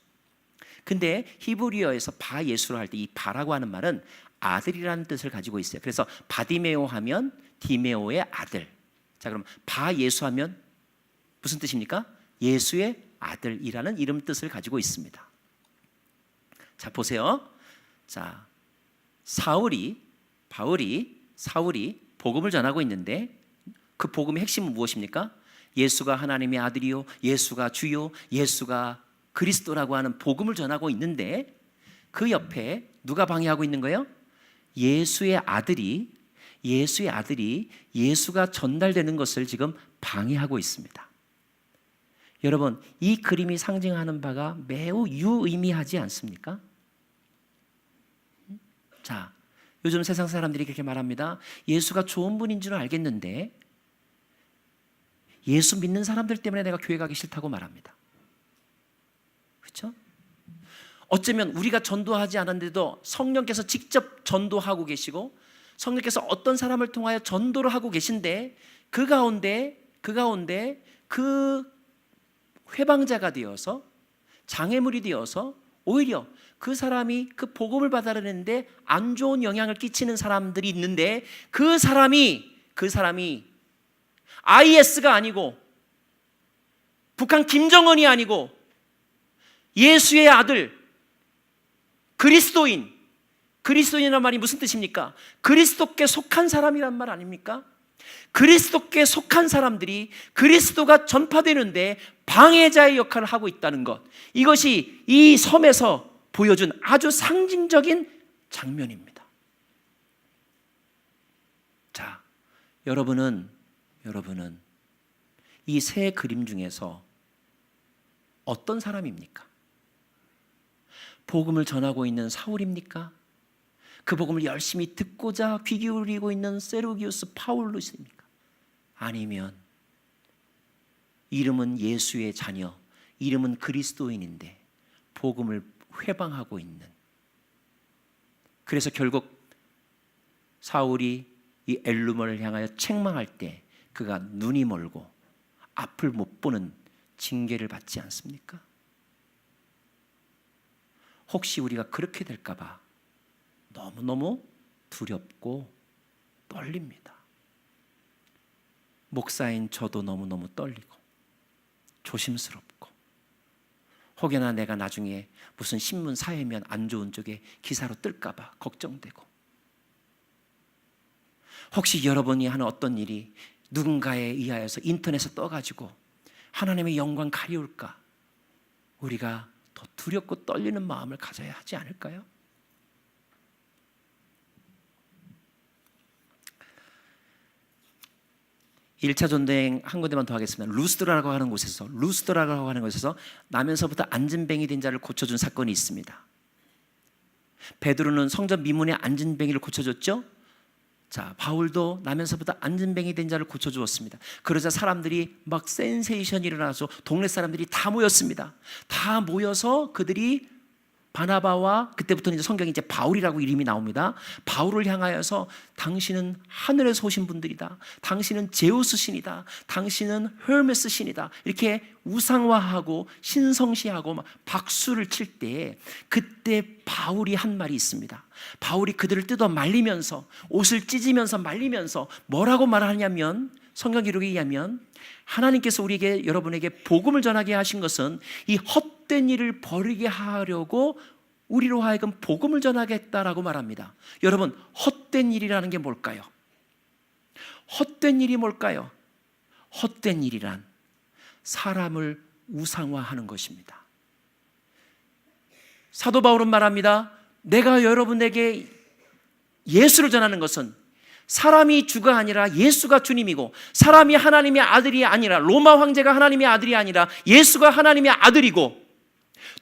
근데 히브리어에서 바예수로 할 때 이 바라고 하는 말은 아들이라는 뜻을 가지고 있어요. 그래서 바디메오 하면 디메오의 아들. 자, 그럼 바예수 하면 무슨 뜻입니까? 예수의 아들이라는 이름 뜻을 가지고 있습니다. 자, 보세요. 자, 사울이 복음을 전하고 있는데 그 복음의 핵심은 무엇입니까? 예수가 하나님의 아들이요, 예수가 주요, 예수가 그리스도라고 하는 복음을 전하고 있는데 그 옆에 누가 방해하고 있는 거예요? 예수의 아들이 예수가 전달되는 것을 지금 방해하고 있습니다. 여러분, 이 그림이 상징하는 바가 매우 유의미하지 않습니까? 자, 요즘 세상 사람들이 그렇게 말합니다. 예수가 좋은 분인 줄은 알겠는데 예수 믿는 사람들 때문에 내가 교회 가기 싫다고 말합니다. 그렇죠? 어쩌면 우리가 전도하지 않았는데도 성령께서 직접 전도하고 계시고 성령께서 어떤 사람을 통하여 전도를 하고 계신데 그 가운데 그 회방자가 되어서 장애물이 되어서 오히려 그 사람이 그 복음을 받아내는데 안 좋은 영향을 끼치는 사람들이 있는데 그 사람이 IS가 아니고 북한 김정은이 아니고 예수의 아들 그리스도인이란 말이 무슨 뜻입니까? 그리스도께 속한 사람이란 말 아닙니까? 그리스도께 속한 사람들이 그리스도가 전파되는데 방해자의 역할을 하고 있다는 것, 이것이 이 섬에서 보여준 아주 상징적인 장면입니다. 자, 여러분은 이 세 그림 중에서 어떤 사람입니까? 복음을 전하고 있는 사울입니까? 그 복음을 열심히 듣고자 귀 기울이고 있는 세루기우스 파울루스입니까? 아니면 이름은 예수의 자녀, 이름은 그리스도인인데 복음을 회방하고 있는, 그래서 결국 사울이 이 엘루마를 향하여 책망할 때 그가 눈이 멀고 앞을 못 보는 징계를 받지 않습니까? 혹시 우리가 그렇게 될까 봐 너무너무 두렵고 떨립니다. 목사인 저도 너무너무 떨리고 조심스럽고, 혹여나 내가 나중에 무슨 신문 사회면 안 좋은 쪽에 기사로 뜰까 봐 걱정되고, 혹시 여러분이 하는 어떤 일이 누군가에 의하여서 인터넷에 떠가지고 하나님의 영광 가리울까, 우리가 더 두렵고 떨리는 마음을 가져야 하지 않을까요? (1차) 전쟁 한 군데만 더 하겠습니다. 루스드라고 하는 곳에서 나면서부터 안진뱅이 된 자를 고쳐준 사건이 있습니다. 베드로는 성전 미문에 안진뱅이를 고쳐줬죠. 자, 바울도 나면서부터 안진뱅이 된 자를 고쳐주었습니다. 그러자 사람들이 막 센세이션이 일어나서 동네 사람들이 다 모였습니다. 다 모여서 그들이 바나바와, 그때부터는 이제 성경에 이제 바울이라고 이름이 나옵니다. 바울을 향하여서 당신은 하늘에서 오신 분들이다, 당신은 제우스 신이다, 당신은 헤르메스 신이다, 이렇게 우상화하고 신성시하고 막 박수를 칠 때, 그때 바울이 한 말이 있습니다. 바울이 그들을 뜯어 말리면서, 옷을 찢으면서 말리면서 뭐라고 말하냐면, 성경 기록에 의하면 하나님께서 우리에게, 여러분에게 복음을 전하게 하신 것은 이 헛된 일을 버리게 하려고 우리로 하여금 복음을 전하겠다라고 말합니다. 여러분, 헛된 일이라는 게 뭘까요? 헛된 일이 뭘까요? 헛된 일이란 사람을 우상화하는 것입니다. 사도 바울은 말합니다. 내가 여러분에게 예수를 전하는 것은 사람이 주가 아니라 예수가 주님이고, 사람이 하나님의 아들이 아니라, 로마 황제가 하나님의 아들이 아니라 예수가 하나님의 아들이고,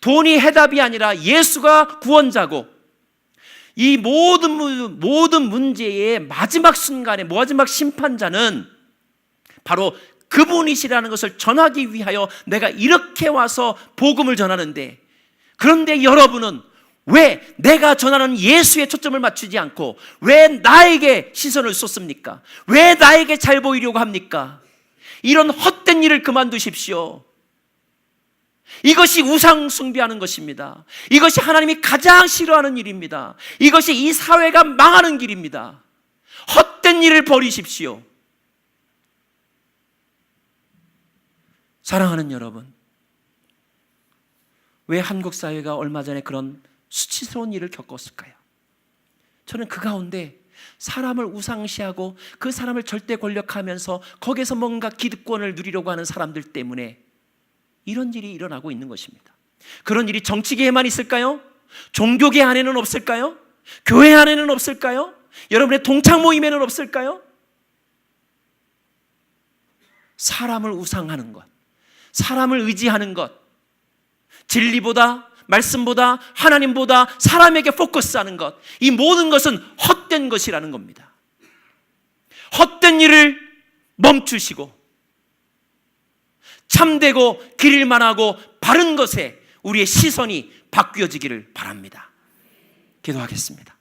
돈이 해답이 아니라 예수가 구원자고, 이 모든 문제의 마지막 순간에 마지막 심판자는 바로 그분이시라는 것을 전하기 위하여 내가 이렇게 와서 복음을 전하는데, 그런데 여러분은 왜 내가 전하는 예수의 초점을 맞추지 않고 왜 나에게 시선을 쏟습니까? 왜 나에게 잘 보이려고 합니까? 이런 헛된 일을 그만두십시오. 이것이 우상 숭배하는 것입니다. 이것이 하나님이 가장 싫어하는 일입니다. 이것이 이 사회가 망하는 길입니다. 헛된 일을 버리십시오. 사랑하는 여러분, 왜 한국 사회가 얼마 전에 그런 수치스러운 일을 겪었을까요? 저는 그 가운데 사람을 우상시하고 그 사람을 절대 권력하면서 거기서 뭔가 기득권을 누리려고 하는 사람들 때문에 이런 일이 일어나고 있는 것입니다. 그런 일이 정치계에만 있을까요? 종교계 안에는 없을까요? 교회 안에는 없을까요? 여러분의 동창 모임에는 없을까요? 사람을 우상하는 것, 사람을 의지하는 것, 진리보다, 말씀보다, 하나님보다 사람에게 포커스하는 것, 이 모든 것은 헛된 것이라는 겁니다. 헛된 일을 멈추시고 참되고 길일만하고 바른 것에 우리의 시선이 바뀌어지기를 바랍니다. 기도하겠습니다.